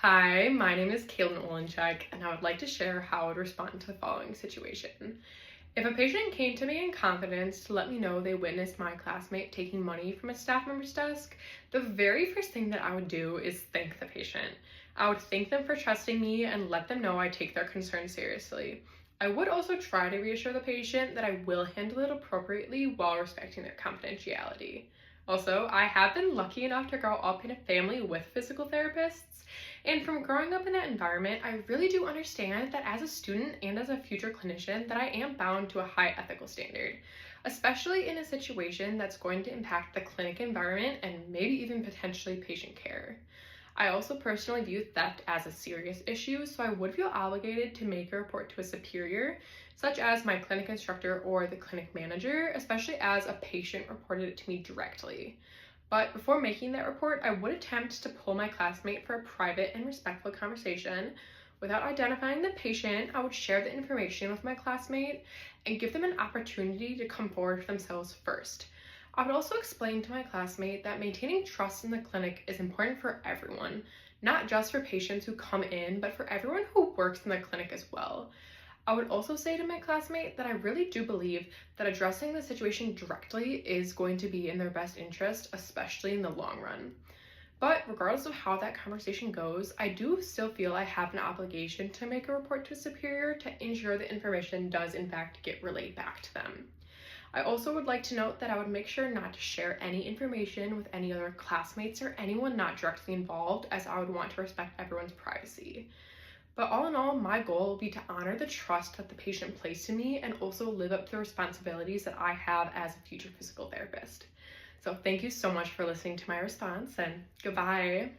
Hi, my name is Cailin Olenchek, and I would like to share how I would respond to the following situation. If a patient came to me in confidence to let me know they witnessed my classmate taking money from a staff member's desk, the very first thing that I would do is thank the patient. I would thank them for trusting me and let them know I take their concerns seriously. I would also try to reassure the patient that I will handle it appropriately while respecting their confidentiality. Also, I have been lucky enough to grow up in a family with physical therapists, and from growing up in that environment, I really do understand that as a student and as a future clinician that I am bound to a high ethical standard, especially in a situation that's going to impact the clinic environment and maybe even potentially patient care. I also personally view theft as a serious issue, so I would feel obligated to make a report to a superior, such as my clinic instructor or the clinic manager, especially as a patient reported it to me directly. But before making that report, I would attempt to pull my classmate for a private and respectful conversation. Without identifying the patient, I would share the information with my classmate and give them an opportunity to come forward for themselves first. I would also explain to my classmate that maintaining trust in the clinic is important for everyone, not just for patients who come in, but for everyone who works in the clinic as well. I would also say to my classmate that I really do believe that addressing the situation directly is going to be in their best interest, especially in the long run. But regardless of how that conversation goes, I do still feel I have an obligation to make a report to a superior to ensure the information does in fact get relayed back to them. I also would like to note that I would make sure not to share any information with any other classmates or anyone not directly involved, as I would want to respect everyone's privacy. But all in all, my goal will be to honor the trust that the patient placed in me and also live up to the responsibilities that I have as a future physical therapist. So thank you so much for listening to my response, and goodbye.